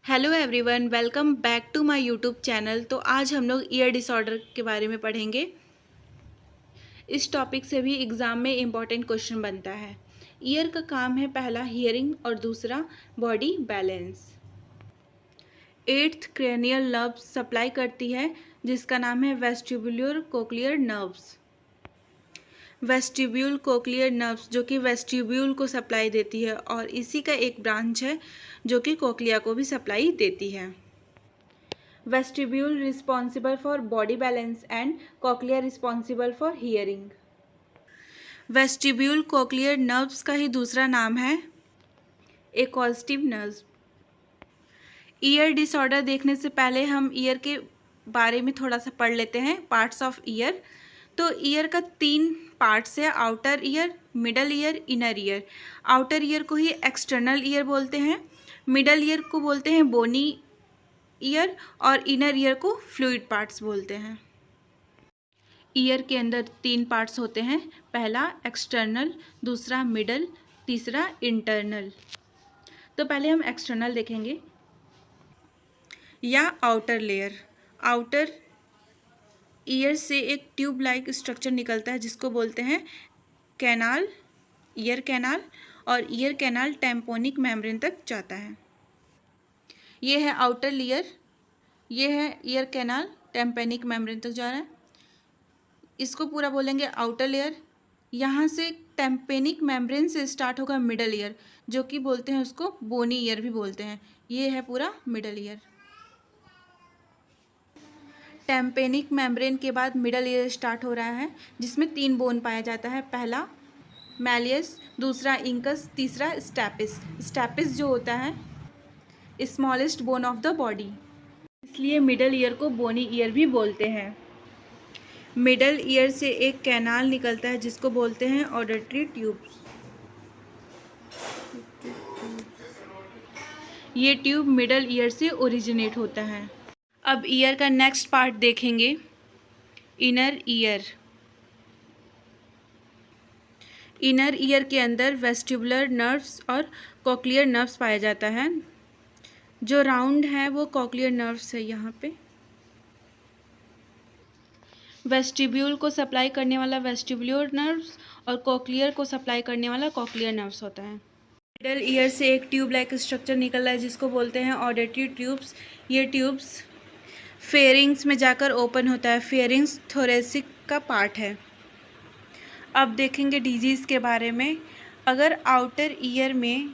Hello everyone, welcome back to my YouTube channel. तो आज हम लोग ईयर डिसऑर्डर के बारे में पढ़ेंगे। इस टॉपिक से भी एग्ज़ाम में इम्पॉर्टेंट क्वेश्चन बनता है। ईयर का काम है पहला हियरिंग और दूसरा body balance. Eighth cranial nerve supply करती है जिसका नाम है vestibular cochlear nerves. Vestibule cochlear nerves जो कि वेस्टिब्यूल को सप्लाई देती है और इसी का एक ब्रांच है जो कि कोक्लिया को भी सप्लाई देती है। Vestibule responsible for body balance and cochlea responsible for hearing. Vestibule cochlear nerves का ही दूसरा नाम है एकॉस्टिव नर्व्स। ईयर डिसऑर्डर देखने से पहले हम ईयर के बारे में थोड़ा सा पढ़ लेते हैं, पार्ट्स ऑफ ईयर। तो ईयर का 3 पार्ट्स है, outer ear, middle ear, inner ear. Outer ear को ही एक्सटर्नल ईयर बोलते हैं, मिडल ईयर को बोलते हैं बोनी ईयर और इनर ईयर को फ्लूइड पार्ट्स बोलते हैं। ईयर के अंदर 3 पार्ट्स होते हैं, पहला एक्सटर्नल, दूसरा मिडल, तीसरा इंटरनल। तो पहले हम एक्सटर्नल देखेंगे या आउटर लेयर। आउटर ईयर से एक ट्यूब लाइक स्ट्रक्चर निकलता है जिसको बोलते हैं कैनाल, ईयर कैनाल, और ईयर कैनाल टेम्पोनिक मेम्ब्रेन तक जाता है। ये है आउटर लेयर, ये है ईयर कैनाल टेम्पेनिक मेम्ब्रेन तक जा रहा है, इसको पूरा बोलेंगे आउटर लेयर। यहाँ से टेम्पेनिक मेम्ब्रेन से स्टार्ट होगा मिडल ईयर जो कि बोलते हैं उसको बोनी ईयर भी बोलते हैं। ये है पूरा मिडल ईयर। टेम्पेनिक मेम्ब्रेन के बाद मिडल ईयर स्टार्ट हो रहा है जिसमें 3 बोन पाया जाता है, पहला मैलियस, दूसरा इंकस, तीसरा स्टैपिस। स्टैपिस जो होता है smallest bone of the body, इसलिए मिडल ईयर को बोनी ईयर भी बोलते हैं। मिडल ईयर से एक कैनाल निकलता है जिसको बोलते हैं ऑडिटरी ट्यूब्स। ये ट्यूब मिडल ईयर से ओरिजिनेट होता है। अब ईयर का नेक्स्ट पार्ट देखेंगे, इनर ईयर। इनर ईयर के अंदर वेस्टिबुलर नर्व्स और कोक्लियर नर्व्स पाया जाता है। जो राउंड है वो कोक्लियर नर्व्स है। यहाँ पे वेस्टिब्यूल को सप्लाई करने वाला वेस्टिबुलर नर्व्स और कोक्लियर को सप्लाई करने वाला कोक्लियर नर्व्स होता है। मिडल ईयर से एक ट्यूब लाइक स्ट्रक्चर निकल रहा है जिसको बोलते हैं ऑडिटरी ट्यूब्स। ये ट्यूब्स फेरिंग्स में जाकर ओपन होता है। फेरिंग्स थोरेसिक का पार्ट है। अब देखेंगे डिजीज़ के बारे में। अगर आउटर ईयर में,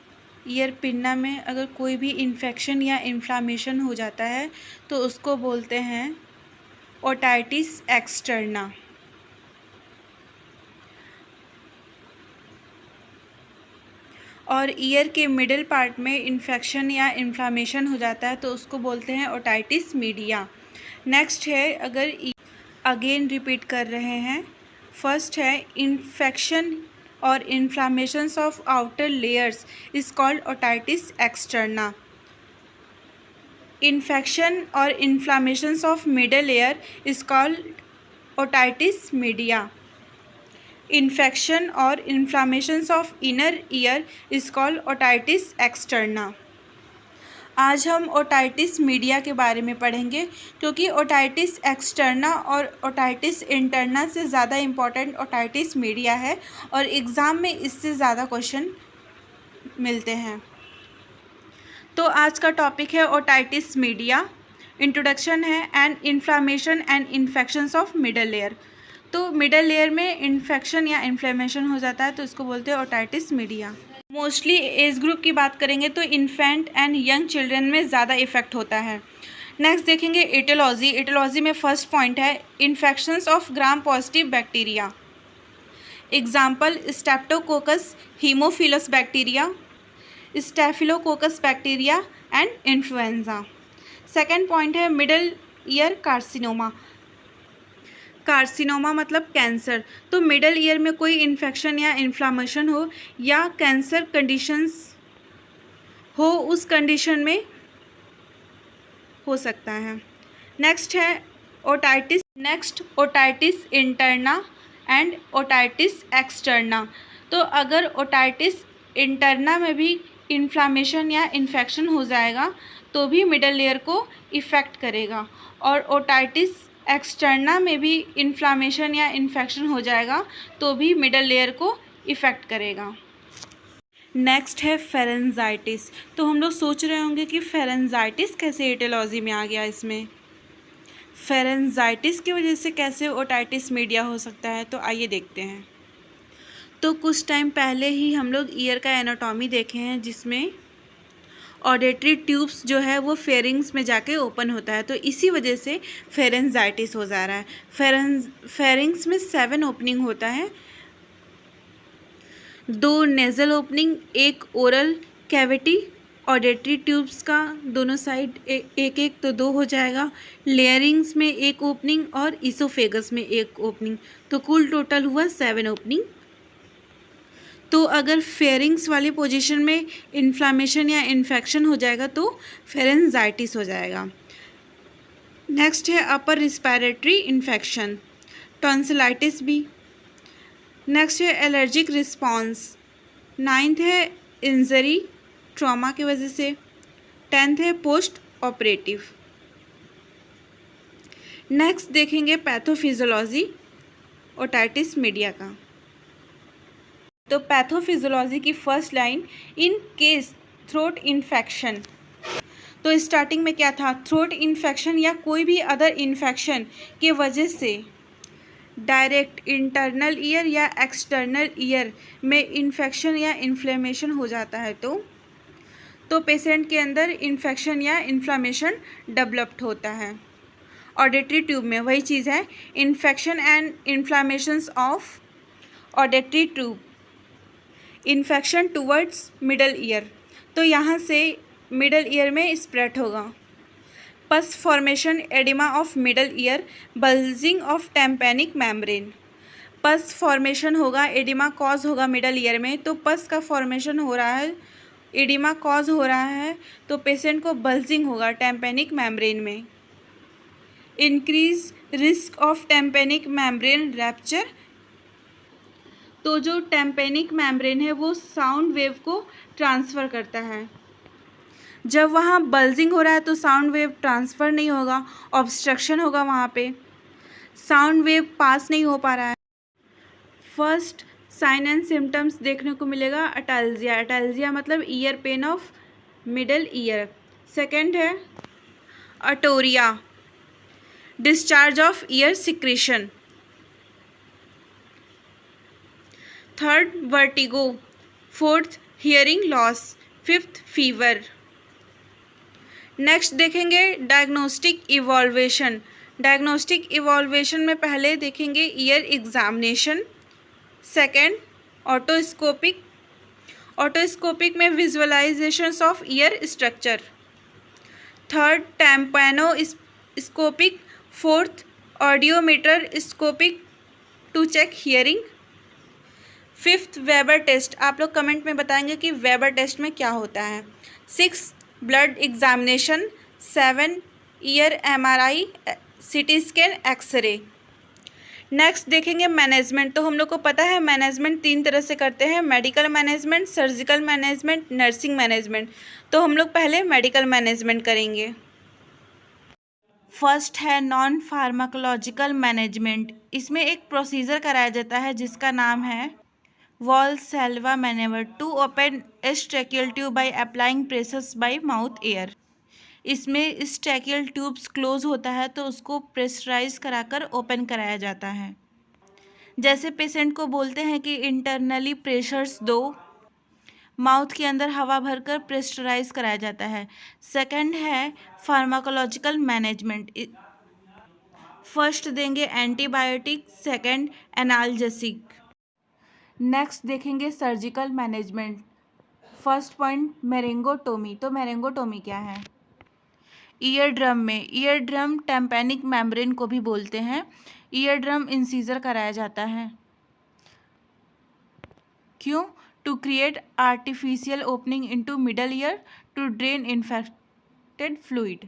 ईयर पिन्ना में अगर कोई भी इन्फेक्शन या इन्फ्लामेशन हो जाता है तो उसको बोलते हैं ओटाइटिस एक्सटर्ना। और ईयर के मिडिल पार्ट में इन्फेक्शन या इन्फ्लामेशन हो जाता है तो उसको बोलते हैं ओटाइटिस मीडिया। नेक्स्ट है, अगर अगेन रिपीट कर रहे हैं, फर्स्ट है इन्फेक्शन और inflammations of outer layers is called otitis externa. Infection और inflammations of middle layer is called otitis media. Infection और inflammations of inner ear is called otitis externa. आज हम ओटाइटिस मीडिया के बारे में पढ़ेंगे क्योंकि ओटाइटिस एक्सटर्ना और ओटाइटिस इंटरना से ज़्यादा इम्पॉर्टेंट ओटाइटिस मीडिया है और एग्ज़ाम में इससे ज़्यादा क्वेश्चन मिलते हैं। तो आज का टॉपिक है ओटाइटिस मीडिया। इंट्रोडक्शन है and inflammation and infections of middle layer. तो मिडल लेयर में इन्फेक्शन या इन्फ्लेमेशन हो जाता है तो इसको बोलते हैं otitis media. Mostly age group की बात करेंगे तो इन्फेंट एंड यंग चिल्ड्रन में ज़्यादा इफेक्ट होता है। नेक्स्ट देखेंगे एटियोलॉजी। एटियोलॉजी में फर्स्ट पॉइंट है infections of gram positive bacteria. Example streptococcus Haemophilus bacteria, staphylococcus bacteria and influenza. Second point है मिडल ईयर कार्सिनोमा। कार्सिनोमा मतलब कैंसर। तो मिडल ईयर में कोई इन्फेक्शन या इन्फ्लामेशन हो या कैंसर कंडीशंस हो, उस कंडीशन में हो सकता है। नेक्स्ट है otitis. Next otitis interna and otitis externa. तो अगर ओटाइटिस इंटरना में भी इन्फ्लामेशन या इन्फेक्शन हो जाएगा तो भी मिडल लेयर को इफ़ेक्ट करेगा, और ओटाइटिस एक्सटर्ना में भी इन्फ्लामेशन या इन्फेक्शन हो जाएगा तो भी मिडल लेयर को इफ़ेक्ट करेगा। नेक्स्ट है फेरेंजाइटिस। तो हम लोग सोच रहे होंगे कि फेरेंजाइटिस कैसे एटियोलॉजी में आ गया, इसमें फेरेंजाइटिस की वजह से कैसे ओटाइटिस मीडिया हो सकता है, तो आइए देखते हैं। तो कुछ टाइम पहले ही हम लोग ईयर का एनाटॉमी देखे हैं, जिसमें ऑडिटरी ट्यूब्स जो है वो फेरिंग्स में जाके ओपन होता है, तो इसी वजह से फेरेंजाइटिस हो जा रहा है। फेरिंग्स में 7 ओपनिंग होता है, 2 nasal opening, 1 oral cavity, auditory tubes का दोनों साइड एक एक, तो 2 हो जाएगा। लेयरिंग्स में 1 ओपनिंग और इसोफेगस में 1 ओपनिंग, तो कुल टोटल हुआ 7 ओपनिंग। तो अगर फेरिंग्स वाली पोजीशन में इन्फ्लामेशन या इन्फेक्शन हो जाएगा तो फेरेंजाइटिस हो जाएगा। नेक्स्ट है अपर रिस्पायरेटरी इन्फेक्शन, टॉन्सिलाइटिस भी। नेक्स्ट है एलर्जिक रिस्पॉन्स। 9th है इंजरी, ट्रॉमा की वजह से। 10th है पोस्ट ऑपरेटिव। नेक्स्ट देखेंगे पैथोफिजियोलॉजी ओटाइटिस मीडिया का। तो पैथोफिजियोलॉजी की first line, in case throat infection. तो स्टार्टिंग में क्या था, थ्रोट इन्फेक्शन या कोई भी अदर इन्फेक्शन के वजह से डायरेक्ट इंटरनल ईयर या एक्सटर्नल ईयर में इन्फेक्शन या इन्फ्लेमेशन हो जाता है, तो पेशेंट के अंदर इन्फेक्शन या इन्फ्लामेशन डेवलप्ड होता है। ऑडिटरी ट्यूब में वही चीज़ है, infection and inflammations of auditory tube, infection towards middle ear, तो यहाँ से मिडल ईयर में स्प्रेड होगा। Pus formation oedema of middle ear, bulging of tympanic membrane. Pus formation होगा, एडिमा कॉज होगा मिडल ईयर में, तो पस का फॉर्मेशन हो रहा है, एडिमा कॉज हो रहा है, तो पेशेंट को बल्जिंग होगा टेम्पेनिक मेम्ब्रेन में। Increase risk of tympanic membrane rapture. तो जो टेम्पेनिक मेम्ब्रेन है वो साउंड वेव को ट्रांसफ़र करता है, जब वहाँ बल्जिंग हो रहा है तो साउंड वेव ट्रांसफ़र नहीं होगा, ऑब्स्ट्रक्शन होगा, वहाँ पे साउंड वेव पास नहीं हो पा रहा है। फर्स्ट साइन एंड सिम्टम्स देखने को मिलेगा अटैल्जिया। अटैल्जिया मतलब ear pain of middle ear. Second है otorrhoea, discharge of ear secretion. Third vertigo. Fourth hearing loss. Fifth fever. Next देखेंगे डायग्नोस्टिक इवॉल्वेशन। डायग्नोस्टिक इवॉल्वेशन में पहले देखेंगे ear examination. Second otoscopic. Otoscopic में visualisations of ear structure. Third tympanoscopic. Fourth audiometer scopic to check hearing. Fifth Weber test. आप लोग comment में बताएंगे कि वेबर टेस्ट में क्या होता है। 6 blood examination. 7 ear MRI, CT scan, x-ray. Next देखेंगे मैनेजमेंट। तो हम लोग को पता है मैनेजमेंट 3 तरह से करते हैं, medical management, surgical management, nursing management. तो हम लोग पहले मेडिकल मैनेजमेंट करेंगे। फर्स्ट है नॉन फार्माकोलॉजिकल मैनेजमेंट। इसमें एक प्रोसीजर कराया जाता है जिसका नाम है Valsalva manoeuvre to open tracheal tube by applying pressures by mouth air. इसमें ट्रैकियल ट्यूब्स क्लोज होता है तो उसको प्रेशराइज कराकर ओपन कराया जाता है। जैसे पेशेंट को बोलते हैं कि इंटरनली प्रेशर्स दो, माउथ के अंदर हवा भरकर प्रेशराइज कराया जाता है। सेकंड है फार्माकोलॉजिकल मैनेजमेंट। फर्स्ट देंगे एंटीबायोटिक, सेकंड एनाल्जेसिक। नेक्स्ट देखेंगे surgical management. First point myringotomy. तो मेरिंगोटोमी क्या है? ईयर ड्रम में, ईयर ड्रम टेम्पेनिक मेम्ब्रेन को भी बोलते हैं, ईयर ड्रम इंसीजर कराया जाता है। क्यों? To create artificial opening into middle ear to drain infected fluid.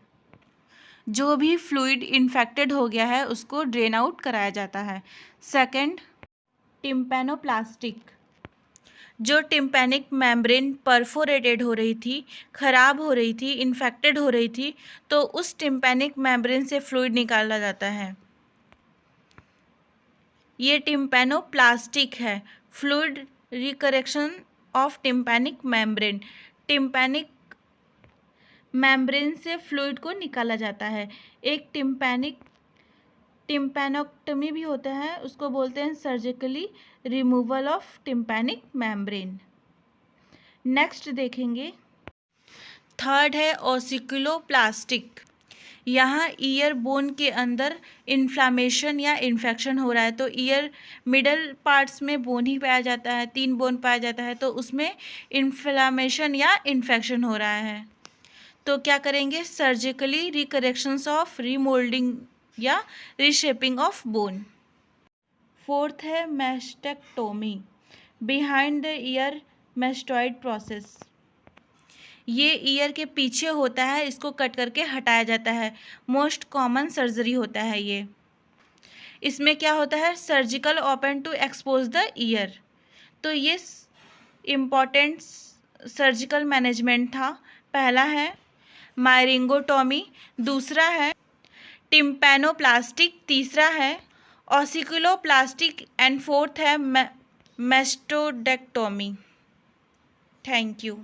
जो भी फ्लूइड इन्फेक्टेड हो गया है उसको ड्रेन आउट कराया जाता है। सेकंड टिम्पैनोप्लास्टिक। जो टिम्पैनिक मेम्ब्रेन परफोरेटेड हो रही थी, खराब हो रही थी, इन्फेक्टेड हो रही थी, तो उस टिम्पैनिक मेम्ब्रेन से फ्लूइड निकाला जाता है। ये टिम्पैनोप्लास्टिक है। Fluid recorrection of tympanic membrane, tympanic membrane से फ्लूइड को निकाला जाता है। एक टिम्पैनोक्टमी भी होता है, उसको बोलते हैं surgically removal of tympanic membrane. Next देखेंगे, थर्ड है ओसिकुलोप्लास्टिक। यहाँ ईयर बोन के अंदर इन्फ्लामेशन या इन्फेक्शन हो रहा है, तो ईयर मिडल पार्ट्स में बोन ही पाया जाता है, 3 बोन पाया जाता है, तो उसमें इन्फ्लामेशन या इन्फेक्शन हो रहा है, तो क्या करेंगे, सर्जिकली रिकरेक्शंस ऑफ रीमोल्डिंग या रीशेपिंग ऑफ बोन। फोर्थ है mastectomy, behind the year mastoid process. ये ईयर के पीछे होता है, इसको कट करके हटाया जाता है। मोस्ट कॉमन सर्जरी होता है ये। इसमें क्या होता है, surgical open to expose the ear. तो ये इम्पॉर्टेंट सर्जिकल मैनेजमेंट था। पहला है मायरिंगोटॉमी, दूसरा है टिम्पैनोप्लास्टिक, तीसरा है ओसिकुलोप्लास्टिक एंड फोर्थ है मैस्टोडेक्टोमी। Thank you.